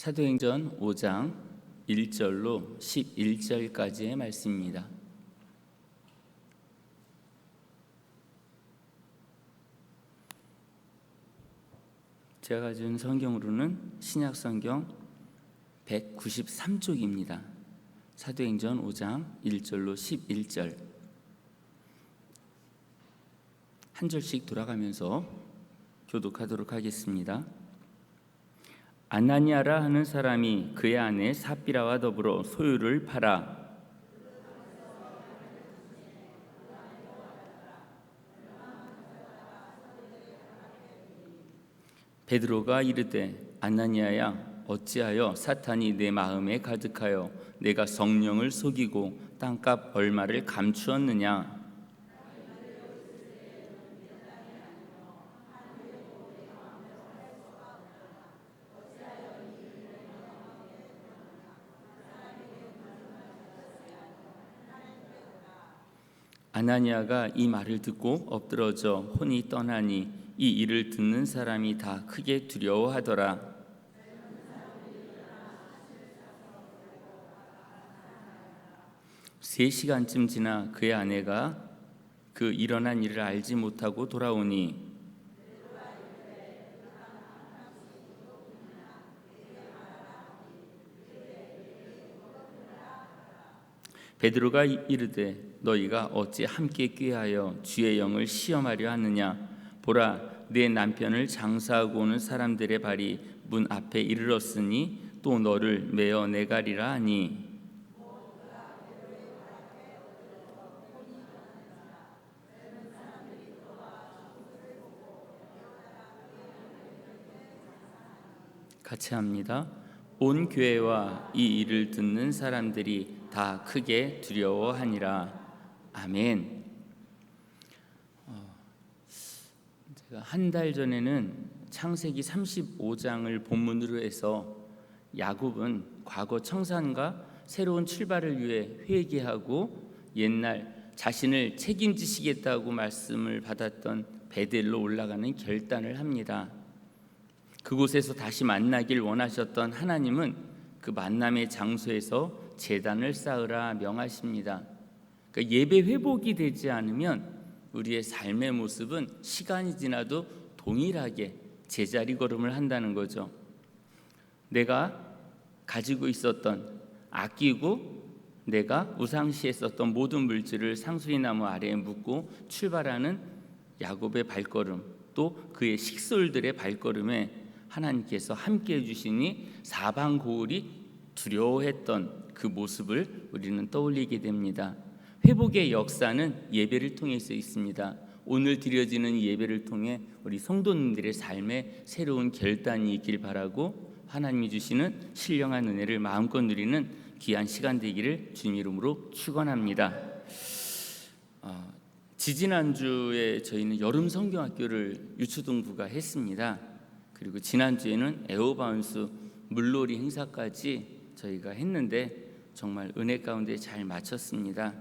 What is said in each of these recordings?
사도행전 5장 1절로 11절까지의 말씀입니다. 제가 가진 성경으로는 신약성경 193쪽입니다. 사도행전 5장 1절로 11절 한 절씩 돌아가면서 교독하도록 하겠습니다. 아나니아라 하는 사람이 그의 아내 삽비라와 더불어 소유를 팔아 베드로가 이르되 아나니아야 어찌하여 사탄이 내 마음에 가득하여 내가 성령을 속이고 땅값 얼마를 감추었느냐. 아나니아가 이 말을 듣고 엎드러져 혼이 떠나니 이 일을 듣는 사람이 다 크게 두려워하더라. 3시간쯤 지나 그의 아내가 그 일어난 일을 알지 못하고 돌아오니 베드로가 이르되 너희가 어찌 함께 꾀하여 주의 영을 시험하려 하느냐. 보라, 내 남편을 장사하고 오는 사람들의 발이 문 앞에 이르렀으니 또 너를 메어 내가리라 하니 같이 합니다. 온 교회와 이 일을 듣는 사람들이 다 크게 두려워하니라. 아멘. 제가 한 달 전에는 창세기 35장을 본문으로 해서 야곱은 과거 청산과 새로운 출발을 위해 회개하고 옛날 자신을 책임지시겠다고 말씀을 받았던 베델로 올라가는 결단을 합니다. 그곳에서 다시 만나길 원하셨던 하나님은 그 만남의 장소에서 제단을 쌓으라 명하십니다. 그러니까 예배 회복이 되지 않으면 우리의 삶의 모습은 시간이 지나도 동일하게 제자리 걸음을 한다는 거죠. 내가 가지고 있었던 아끼고 내가 우상시했었던 모든 물질을 상수리나무 아래에 묻고 출발하는 야곱의 발걸음, 또 그의 식솔들의 발걸음에 하나님께서 함께 해주시니 사방 고을이 두려워했던 그 모습을 우리는 떠올리게 됩니다. 회복의 역사는 예배를 통해서 있습니다. 오늘 드려지는 예배를 통해 우리 성도님들의 삶에 새로운 결단이 있길 바라고 하나님이 주시는 신령한 은혜를 마음껏 누리는 귀한 시간 되기를 주님 이름으로 축원합니다. 지지난주에 저희는 여름 성경학교를 유초동부가 했습니다. 그리고 지난주에는 에어바운스 물놀이 행사까지 저희가 했는데 정말 은혜 가운데 잘 마쳤습니다.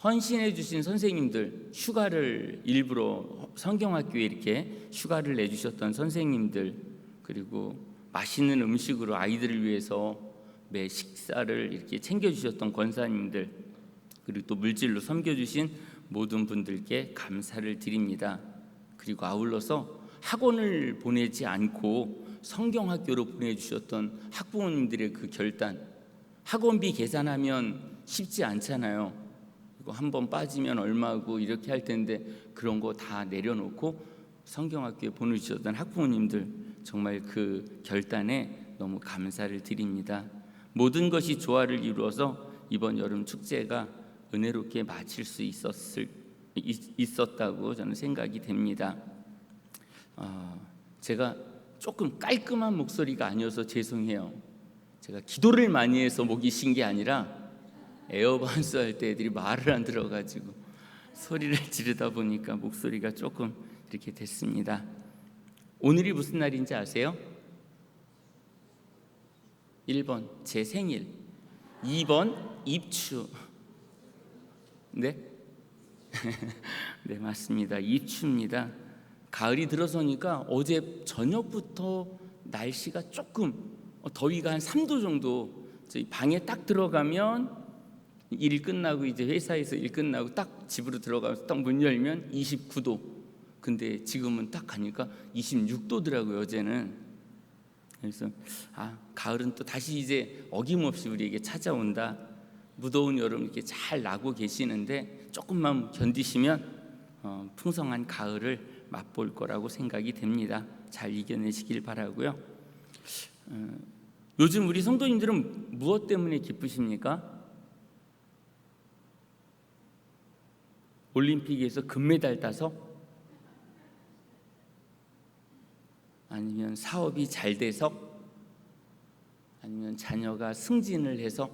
헌신해 주신 선생님들, 휴가를 일부러 성경학교에 이렇게 휴가를 내주셨던 선생님들, 그리고 맛있는 음식으로 아이들을 위해서 매 식사를 이렇게 챙겨주셨던 권사님들, 그리고 또 물질로 섬겨주신 모든 분들께 감사를 드립니다. 그리고 아울러서 학원을 보내지 않고 성경학교로 보내주셨던 학부모님들의 그 결단, 학원비 계산하면 쉽지 않잖아요. 한번 빠지면 얼마고 이렇게 할 텐데 그런 거 다 내려놓고 성경학교에 보내주셨던 학부모님들 정말 그 결단에 너무 감사를 드립니다. 모든 것이 조화를 이루어서 이번 여름 축제가 은혜롭게 마칠 수 있었다고 저는 생각이 됩니다. 제가 조금 깔끔한 목소리가 아니어서 죄송해요. 제가 기도를 많이 해서 목이 쉰 게 아니라 에어바운스 할 때 애들이 말을 안 들어가지고 소리를 지르다 보니까 목소리가 조금 이렇게 됐습니다. 오늘이 무슨 날인지 아세요? 1번 제 생일, 2번 입추. 네? 네, 맞습니다. 입추입니다. 가을이 들어서니까 어제 저녁부터 날씨가 조금 더위가 한 3도 정도, 저희 방에 딱 들어가면 일 끝나고 이제 회사에서 일 끝나고 딱 집으로 들어가서 딱 문 열면 29도. 근데 지금은 딱 가니까 26도더라고요, 어제는. 그래서 가을은 또 다시 이제 어김없이 우리에게 찾아온다. 무더운 여름 이렇게 잘 나고 계시는데 조금만 견디시면 풍성한 가을을 맛볼 거라고 생각이 됩니다. 잘 이겨내시길 바라고요. 요즘 우리 성도님들은 무엇 때문에 기쁘십니까? 올림픽에서 금메달 따서? 아니면 사업이 잘 돼서? 아니면 자녀가 승진을 해서?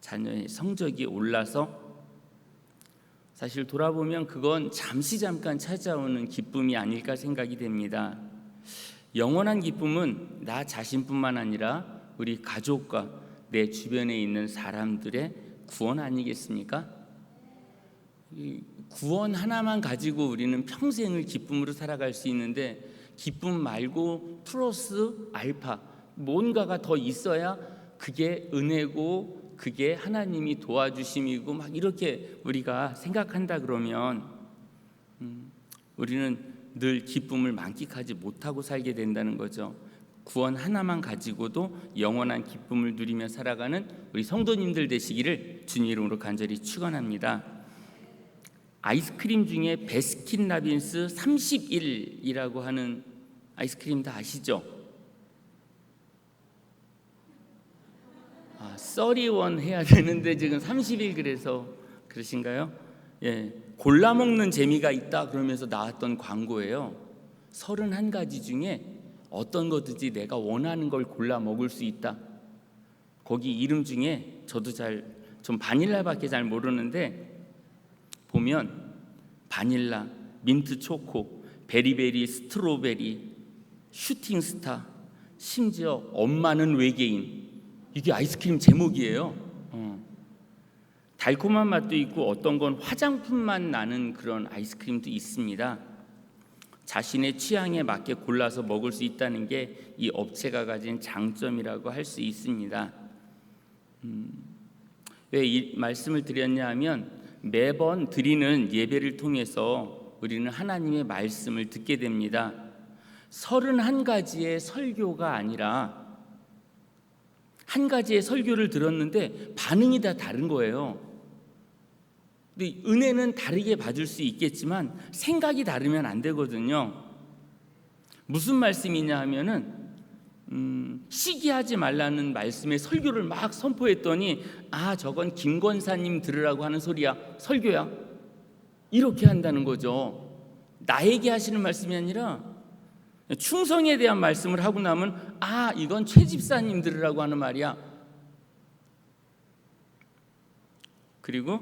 자녀의 성적이 올라서? 사실 돌아보면 그건 잠깐 찾아오는 기쁨이 아닐까 생각이 됩니다. 영원한 기쁨은 나 자신뿐만 아니라 우리 가족과 내 주변에 있는 사람들의 구원 아니겠습니까? 이 구원 하나만 가지고 우리는 평생을 기쁨으로 살아갈 수 있는데, 기쁨 말고 플러스 알파 뭔가가 더 있어야 그게 은혜고 그게 하나님이 도와주심이고 막 이렇게 우리가 생각한다 그러면 우리는 늘 기쁨을 만끽하지 못하고 살게 된다는 거죠. 구원 하나만 가지고도 영원한 기쁨을 누리며 살아가는 우리 성도님들 되시기를 주님 이름으로 간절히 축원합니다. 아이스크림 중에 베스킨라빈스 31이라고 하는 아이스크림 다 아시죠? 31 해야 되는데 지금 30일 그래서 그러신가요? 예, 골라 먹는 재미가 있다 그러면서 나왔던 광고예요. 31가지 중에 어떤 거든지 내가 원하는 걸 골라 먹을 수 있다. 거기 이름 중에 저도 좀 바닐라밖에 잘 모르는데 보면 바닐라, 민트 초코, 베리베리, 스트로베리, 슈팅스타, 심지어 엄마는 외계인, 이게 아이스크림 제목이에요. 달콤한 맛도 있고 어떤 건 화장품 맛 나는 그런 아이스크림도 있습니다. 자신의 취향에 맞게 골라서 먹을 수 있다는 게 이 업체가 가진 장점이라고 할 수 있습니다. 왜 이 말씀을 드렸냐 하면 매번 드리는 예배를 통해서 우리는 하나님의 말씀을 듣게 됩니다. 31가지의 설교가 아니라 한 가지의 설교를 들었는데 반응이 다 다른 거예요. 근데 은혜는 다르게 받을 수 있겠지만 생각이 다르면 안 되거든요. 무슨 말씀이냐 하면은 시기하지 말라는 말씀의 설교를 막 선포했더니 저건 김권사님 들으라고 하는 소리야, 설교야, 이렇게 한다는 거죠. 나에게 하시는 말씀이 아니라 충성에 대한 말씀을 하고 나면 이건 최 집사님 들으라고 하는 말이야. 그리고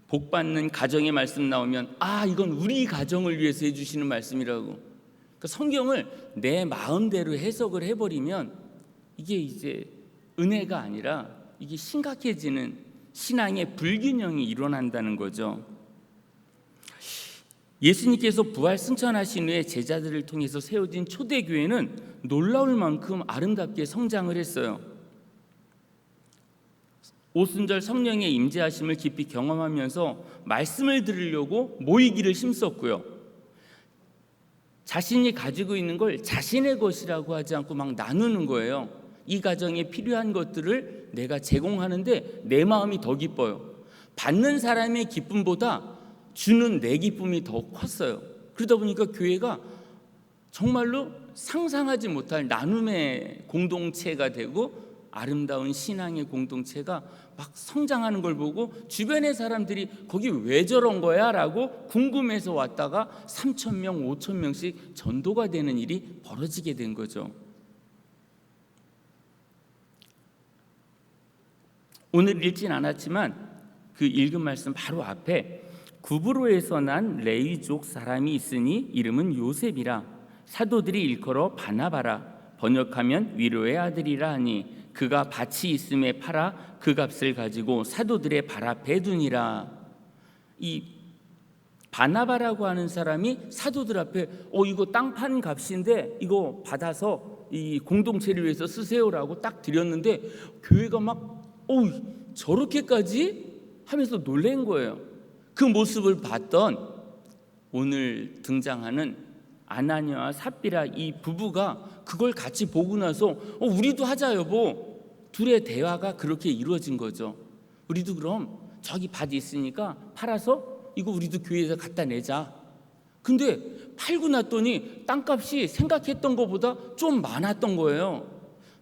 복 받는 가정의 말씀 나오면 이건 우리 가정을 위해서 해주시는 말씀이라고. 그러니까 성경을 내 마음대로 해석을 해버리면 이게 이제 은혜가 아니라 이게 심각해지는 신앙의 불균형이 일어난다는 거죠. 예수님께서 부활 승천하신 후에 제자들을 통해서 세워진 초대교회는 놀라울 만큼 아름답게 성장을 했어요. 오순절 성령의 임재하심을 깊이 경험하면서 말씀을 들으려고 모이기를 힘썼고요. 자신이 가지고 있는 걸 자신의 것이라고 하지 않고 막 나누는 거예요. 이 가정에 필요한 것들을 내가 제공하는데 내 마음이 더 기뻐요. 받는 사람의 기쁨보다 주는 내 기쁨이 더 컸어요. 그러다 보니까 교회가 정말로 상상하지 못할 나눔의 공동체가 되고 아름다운 신앙의 공동체가 막 성장하는 걸 보고 주변의 사람들이 거기 왜 저런 거야? 라고 궁금해서 왔다가 3,000명, 5,000명씩 전도가 되는 일이 벌어지게 된 거죠. 오늘 읽진 않았지만 그 읽은 말씀 바로 앞에 구브로에서 난 레위족 사람이 있으니 이름은 요셉이라 사도들이 일컬어 바나바라 번역하면 위로의 아들이라 하니 그가 밭이 있음에 팔아 그 값을 가지고 사도들의 발 앞에 두니라. 이 바나바라고 하는 사람이 사도들 앞에 이거 땅 판 값인데 이거 받아서 이 공동체를 위해서 쓰세요라고 딱 드렸는데 교회가 막 저렇게까지 하면서 놀란 거예요. 그 모습을 봤던 오늘 등장하는 아나니아와 삽비라 이 부부가 그걸 같이 보고 나서 우리도 하자 여보. 둘의 대화가 그렇게 이루어진 거죠. 우리도 그럼 저기 밭 있으니까 팔아서 이거 우리도 교회에서 갖다 내자. 근데 팔고 났더니 땅값이 생각했던 것보다 좀 많았던 거예요.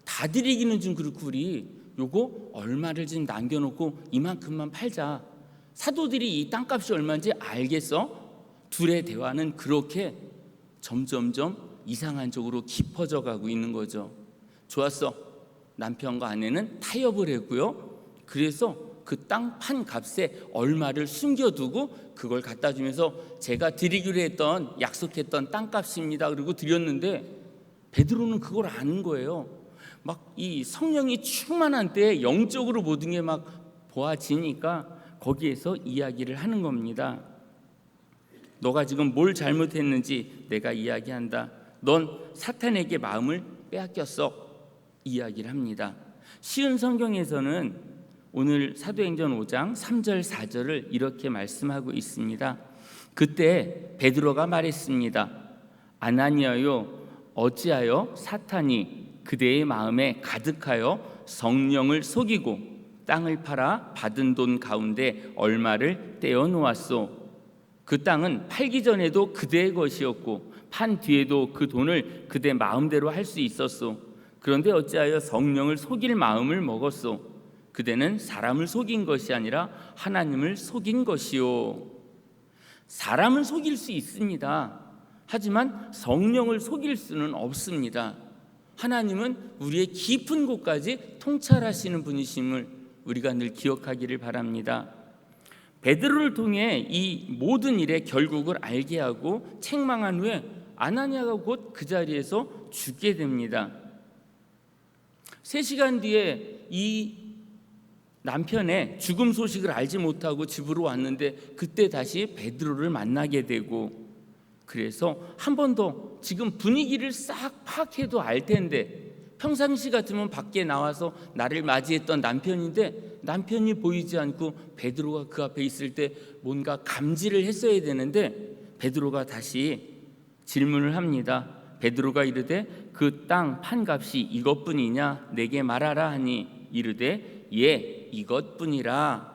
다 드리기는 좀 그렇고 우리 요거 얼마를 좀 남겨놓고 이만큼만 팔자. 사도들이 이 땅값이 얼마인지 알겠어? 둘의 대화는 그렇게 점점점 이상한 쪽으로 깊어져 가고 있는 거죠. 좋았어. 남편과 아내는 타협을 했고요. 그래서 그 땅 판 값에 얼마를 숨겨두고 그걸 갖다 주면서 제가 드리기로 했던 약속했던 땅값입니다. 그리고 드렸는데 베드로는 그걸 아는 거예요. 막 이 성령이 충만한 때에 영적으로 모든 게 막 보아지니까 거기에서 이야기를 하는 겁니다. 너가 지금 뭘 잘못했는지 내가 이야기한다. 넌 사탄에게 마음을 빼앗겼어. 이야기를 합니다. 쉬운 성경에서는 오늘 사도행전 5장 3절 4절을 이렇게 말씀하고 있습니다. 그때 베드로가 말했습니다. 아나니아요, 어찌하여 사탄이 그대의 마음에 가득하여 성령을 속이고 땅을 팔아 받은 돈 가운데 얼마를 떼어 놓았소. 그 땅은 팔기 전에도 그대의 것이었고 판 뒤에도 그 돈을 그대 마음대로 할 수 있었소. 그런데 어찌하여 성령을 속일 마음을 먹었소. 그대는 사람을 속인 것이 아니라 하나님을 속인 것이요. 사람을 속일 수 있습니다. 하지만 성령을 속일 수는 없습니다. 하나님은 우리의 깊은 곳까지 통찰하시는 분이심을 우리가 늘 기억하기를 바랍니다. 베드로를 통해 이 모든 일의 결국을 알게 하고 책망한 후에 아나니아가 곧 그 자리에서 죽게 됩니다. 3시간 뒤에 이 남편의 죽음 소식을 알지 못하고 집으로 왔는데 그때 다시 베드로를 만나게 되고, 그래서 한 번 더 지금 분위기를 싹 파악해도 알 텐데, 평상시 같으면 밖에 나와서 나를 맞이했던 남편인데 남편이 보이지 않고 베드로가 그 앞에 있을 때 뭔가 감지를 했어야 되는데 베드로가 다시 질문을 합니다. 베드로가 이르되 그 땅 판값이 이것뿐이냐 내게 말하라 하니 이르되 예 이것뿐이라.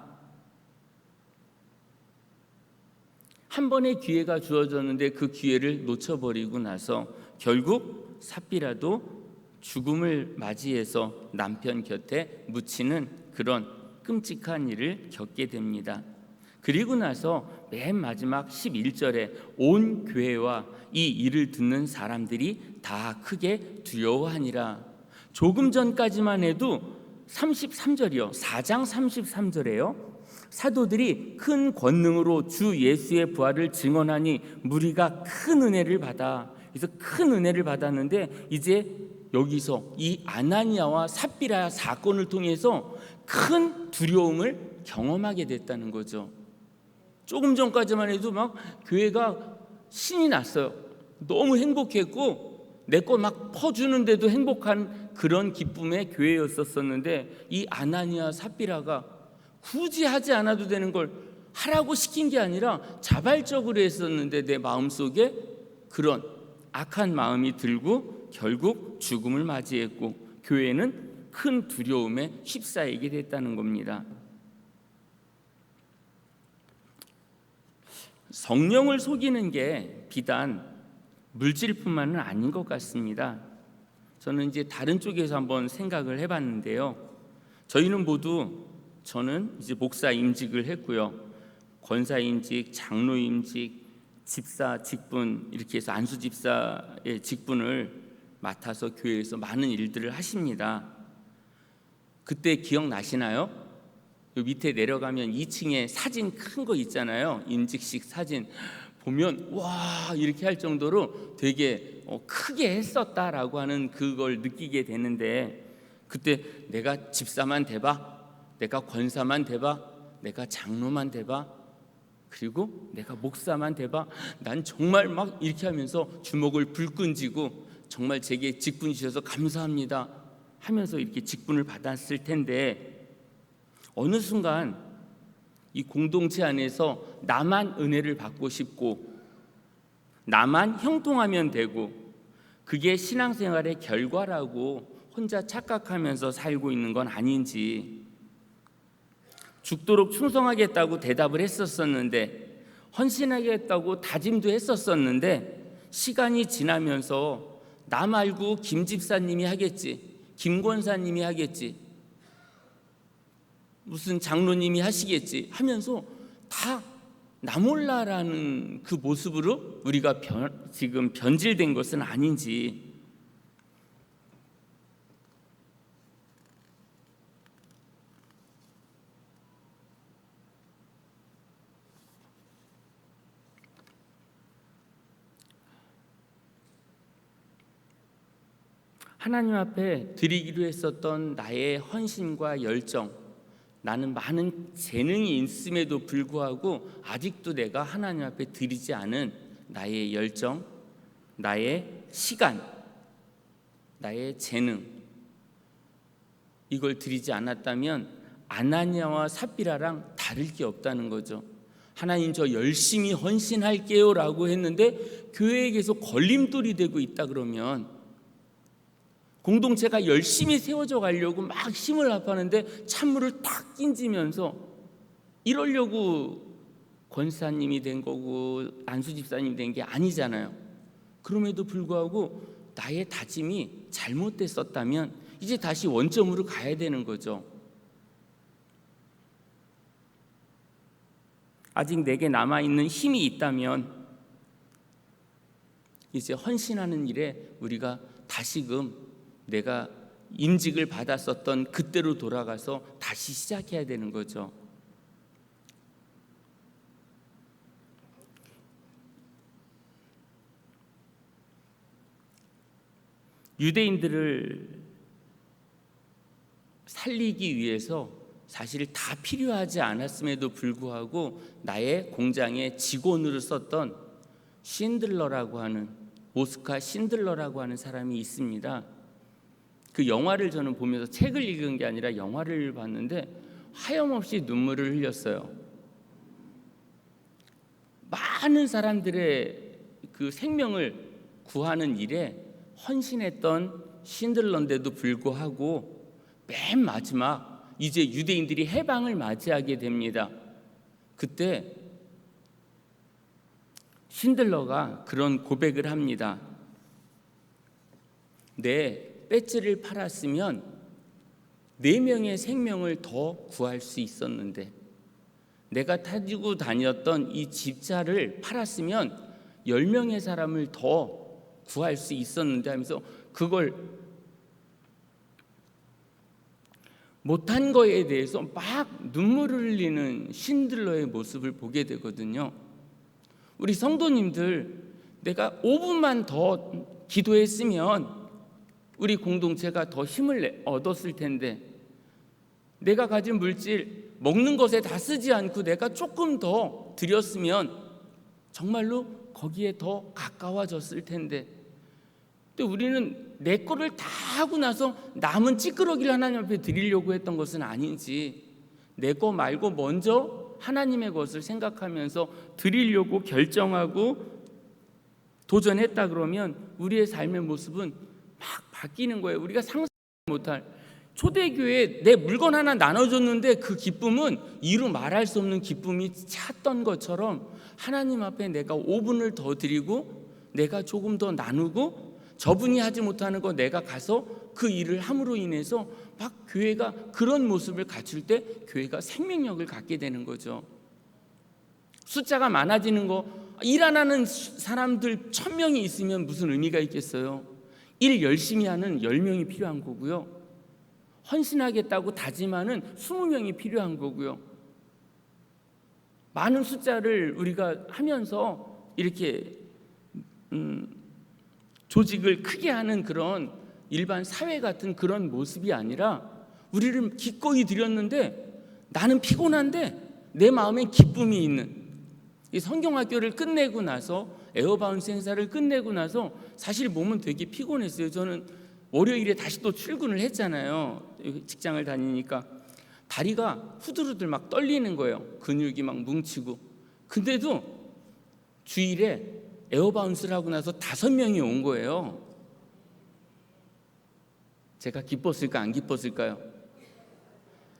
한 번의 기회가 주어졌는데 그 기회를 놓쳐버리고 나서 결국 삽비라도 죽음을 맞이해서 남편 곁에 묻히는 그런 끔찍한 일을 겪게 됩니다. 그리고 나서 맨 마지막 11절에 온 교회와 이 일을 듣는 사람들이 다 크게 두려워하니라. 조금 전까지만 해도 33절이요. 4장 33절에요. 사도들이 큰 권능으로 주 예수의 부활을 증언하니 무리가 큰 은혜를 받아. 그래서 큰 은혜를 받았는데 이제 여기서 이 아나니아와 삽비라 사건을 통해서 큰 두려움을 경험하게 됐다는 거죠. 조금 전까지만 해도 막 교회가 신이 났어요. 너무 행복했고 내 거 막 퍼주는데도 행복한 그런 기쁨의 교회였었는데 이 아나니아 삽비라가 굳이 하지 않아도 되는 걸 하라고 시킨 게 아니라 자발적으로 했었는데 내 마음속에 그런 악한 마음이 들고 결국 죽음을 맞이했고 교회는 큰 두려움에 휩싸이게 됐다는 겁니다. 성령을 속이는 게 비단 물질뿐만은 아닌 것 같습니다. 저는 이제 다른 쪽에서 한번 생각을 해봤는데요. 저희는 모두 저는 이제 목사 임직을 했고요. 권사 임직, 장로 임직, 집사 직분 이렇게 해서 안수 집사의 직분을 맡아서 교회에서 많은 일들을 하십니다. 그때 기억나시나요? 요 밑에 내려가면 2층에 사진 큰 거 있잖아요. 임직식 사진 보면 와 이렇게 할 정도로 되게 크게 했었다라고 하는 그걸 느끼게 되는데, 그때 내가 집사만 돼봐, 내가 권사만 돼봐, 내가 장로만 돼봐, 그리고 내가 목사만 돼봐, 난 정말 막 이렇게 하면서 주먹을 불끈 쥐고 정말 제게 직분 주셔서 감사합니다 하면서 이렇게 직분을 받았을 텐데, 어느 순간 이 공동체 안에서 나만 은혜를 받고 싶고 나만 형통하면 되고 그게 신앙생활의 결과라고 혼자 착각하면서 살고 있는 건 아닌지, 죽도록 충성하겠다고 대답을 했었었는데, 헌신하겠다고 다짐도 했었었는데, 시간이 지나면서 나 말고 김 집사님이 하겠지, 김 권사님이 하겠지, 무슨 장로님이 하시겠지 하면서 다 나 몰라라는 그 모습으로 우리가 지금 변질된 것은 아닌지. 하나님 앞에 드리기로 했었던 나의 헌신과 열정, 나는 많은 재능이 있음에도 불구하고 아직도 내가 하나님 앞에 드리지 않은 나의 열정, 나의 시간, 나의 재능, 이걸 드리지 않았다면 아나니아와 삽비라랑 다를 게 없다는 거죠. 하나님, 저 열심히 헌신할게요 라고 했는데 교회에 계속 걸림돌이 되고 있다 그러면, 공동체가 열심히 세워져 가려고 막 힘을 합하는데 찬물을 탁 끼얹으면서 이러려고 권사님이 된 거고 안수 집사님이 된 게 아니잖아요. 그럼에도 불구하고 나의 다짐이 잘못됐었다면 이제 다시 원점으로 가야 되는 거죠. 아직 내게 남아있는 힘이 있다면 이제 헌신하는 일에 우리가 다시금 내가 임직을 받았었던 그때로 돌아가서 다시 시작해야 되는 거죠. 유대인들을 살리기 위해서 사실 다 필요하지 않았음에도 불구하고 나의 공장에 직원으로 썼던 신들러라고 하는, 오스카 신들러라고 하는 사람이 있습니다. 그 영화를 저는 보면서 책을 읽은 게 아니라 영화를 봤는데 하염없이 눈물을 흘렸어요. 많은 사람들의 그 생명을 구하는 일에 헌신했던 신들러인데도 불구하고 맨 마지막 이제 유대인들이 해방을 맞이하게 됩니다. 그때 신들러가 그런 고백을 합니다. 내 배지를 팔았으면 4명의 생명을 더 구할 수 있었는데, 내가 타지고 다녔던 이 집차를 팔았으면 10명의 사람을 더 구할 수 있었는데 하면서 그걸 못한 거에 대해서 막 눈물을 흘리는 신들러의 모습을 보게 되거든요. 우리 성도님들, 내가 5분만 더 기도했으면 우리 공동체가 더 힘을 얻었을 텐데, 내가 가진 물질 먹는 것에 다 쓰지 않고 내가 조금 더 드렸으면 정말로 거기에 더 가까워졌을 텐데, 근데 우리는 내 거를 다 하고 나서 남은 찌끄러기를 하나님 앞에 드리려고 했던 것은 아닌지, 내 거 말고 먼저 하나님의 것을 생각하면서 드리려고 결정하고 도전했다 그러면 우리의 삶의 모습은 막 바뀌는 거예요. 우리가 상상 못할, 초대교회에 내 물건 하나 나눠줬는데 그 기쁨은 이루 말할 수 없는 기쁨이 찼던 것처럼, 하나님 앞에 내가 5분을 더 드리고 내가 조금 더 나누고 저분이 하지 못하는 거 내가 가서 그 일을 함으로 인해서 막 교회가 그런 모습을 갖출 때 교회가 생명력을 갖게 되는 거죠. 숫자가 많아지는 거, 일 안 하는 사람들 1000명이 있으면 무슨 의미가 있겠어요. 일 열심히 하는 10명이 필요한 거고요. 헌신하겠다고 다짐하는 20명이 필요한 거고요. 많은 숫자를 우리가 하면서 이렇게 조직을 크게 하는 그런 일반 사회 같은 그런 모습이 아니라, 우리를 기꺼이 드렸는데 나는 피곤한데 내 마음엔 기쁨이 있는, 이 성경학교를 끝내고 나서 에어바운스 행사를 끝내고 나서 사실 몸은 되게 피곤했어요. 저는 월요일에 다시 또 출근을 했잖아요. 직장을 다니니까 다리가 후들후들 막 떨리는 거예요. 근육이 막 뭉치고. 근데도 주일에 에어바운스를 하고 나서 5명이 온 거예요. 제가 기뻤을까 안 기뻤을까요?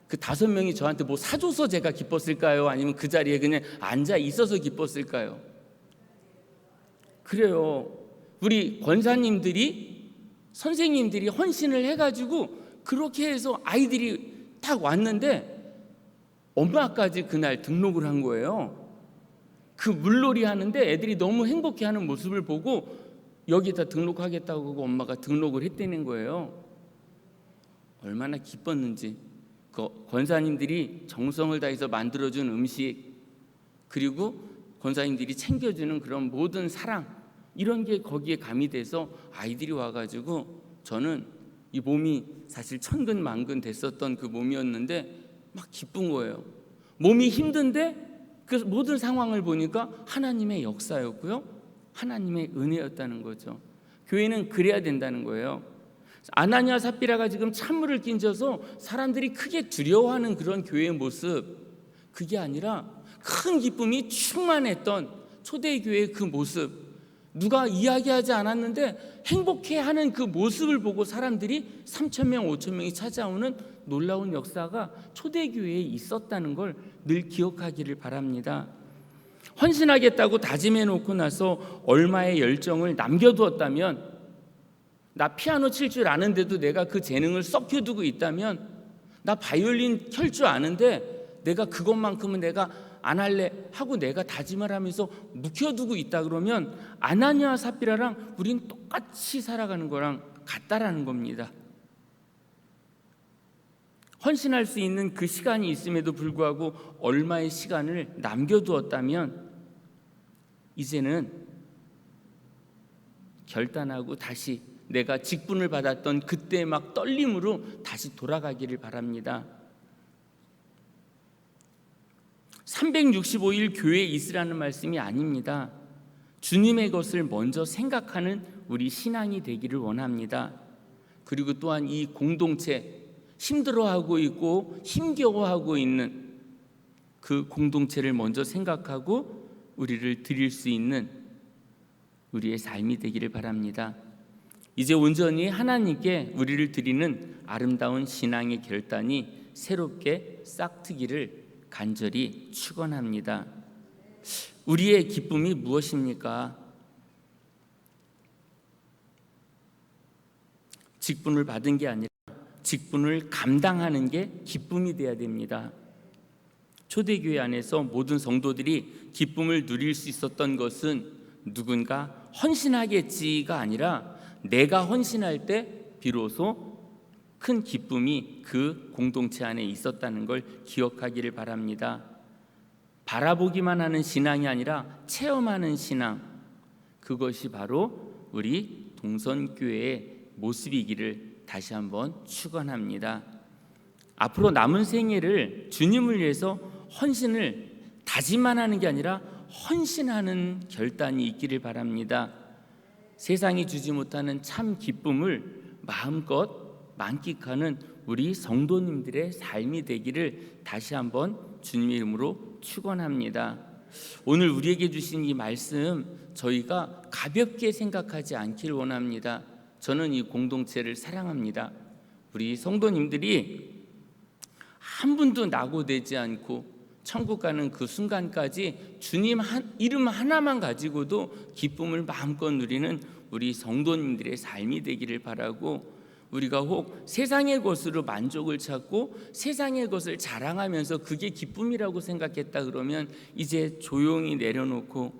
그 5명이 저한테 뭐 사줘서 제가 기뻤을까요? 아니면 그 자리에 그냥 앉아 있어서 기뻤을까요? 그래요. 우리 권사님들이, 선생님들이 헌신을 해가지고 그렇게 해서 아이들이 딱 왔는데 엄마까지 그날 등록을 한 거예요. 그 물놀이 하는데 애들이 너무 행복해하는 모습을 보고 여기다 등록하겠다고 하고 엄마가 등록을 했다는 거예요. 얼마나 기뻤는지. 그 권사님들이 정성을 다해서 만들어준 음식, 그리고 권사님들이 챙겨주는 그런 모든 사랑, 이런 게 거기에 가미돼서 아이들이 와가지고 저는 이 몸이 사실 천근만근 됐었던 그 몸이었는데 막 기쁜 거예요. 몸이 힘든데 그 모든 상황을 보니까 하나님의 역사였고요, 하나님의 은혜였다는 거죠. 교회는 그래야 된다는 거예요. 아나니아 삽비라가 지금 찬물을 끼얹어서 사람들이 크게 두려워하는 그런 교회의 모습, 그게 아니라 큰 기쁨이 충만했던 초대교회의 그 모습, 누가 이야기하지 않았는데 행복해하는 그 모습을 보고 사람들이 3,000명, 5,000명이 찾아오는 놀라운 역사가 초대교회에 있었다는 걸 늘 기억하기를 바랍니다. 헌신하겠다고 다짐해놓고 나서 얼마의 열정을 남겨두었다면, 나 피아노 칠 줄 아는데도 내가 그 재능을 썩혀두고 있다면, 나 바이올린 켤 줄 아는데 내가 그것만큼은 내가 안 할래 하고 내가 다짐을 하면서 묵혀두고 있다 그러면 아나니아와 삽비라랑 우린 똑같이 살아가는 거랑 같다라는 겁니다. 헌신할 수 있는 그 시간이 있음에도 불구하고 얼마의 시간을 남겨두었다면 이제는 결단하고 다시 내가 직분을 받았던 그때 막 떨림으로 다시 돌아가기를 바랍니다. 365일 교회에 있으라는 말씀이 아닙니다. 주님의 것을 먼저 생각하는 우리 신앙이 되기를 원합니다. 그리고 또한 이 공동체, 힘들어하고 있고 힘겨워하고 있는 그 공동체를 먼저 생각하고 우리를 드릴 수 있는 우리의 삶이 되기를 바랍니다. 이제 온전히 하나님께 우리를 드리는 아름다운 신앙의 결단이 새롭게 싹트기를 간절히 축원합니다. 우리의 기쁨이 무엇입니까? 직분을 받은 게 아니라 직분을 감당하는 게 기쁨이 되어야 됩니다. 초대교회 안에서 모든 성도들이 기쁨을 누릴 수 있었던 것은 누군가 헌신하겠지가 아니라 내가 헌신할 때 비로소 큰 기쁨이 그 공동체 안에 있었다는 걸 기억하기를 바랍니다. 바라보기만 하는 신앙이 아니라 체험하는 신앙, 그것이 바로 우리 동선교회의 모습이기를 다시 한번 축원합니다. 앞으로 남은 생애를 주님을 위해서 헌신을 다짐만 하는 게 아니라 헌신하는 결단이 있기를 바랍니다. 세상이 주지 못하는 참 기쁨을 마음껏 만끽하는 우리 성도님들의 삶이 되기를 다시 한번 주님의 이름으로 축원합니다. 오늘 우리에게 주신 이 말씀 저희가 가볍게 생각하지 않기를 원합니다. 저는 이 공동체를 사랑합니다. 우리 성도님들이 한 분도 낙오되지 않고 천국 가는 그 순간까지 주님 이름 하나만 가지고도 기쁨을 마음껏 누리는 우리 성도님들의 삶이 되기를 바라고, 우리가 혹 세상의 것으로 만족을 찾고 세상의 것을 자랑하면서 그게 기쁨이라고 생각했다 그러면 이제 조용히 내려놓고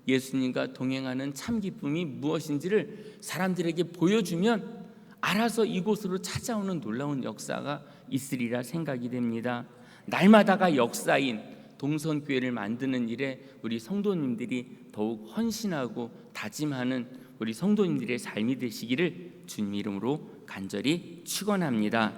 예수님과 동행하는 참 기쁨이 무엇인지를 사람들에게 보여주면 알아서 이곳으로 찾아오는 놀라운 역사가 있으리라 생각이 됩니다. 날마다가 역사인 동선교회를 만드는 일에 우리 성도님들이 더욱 헌신하고 다짐하는 우리 성도님들의 삶이 되시기를 주님 이름으로 간절히 축원합니다.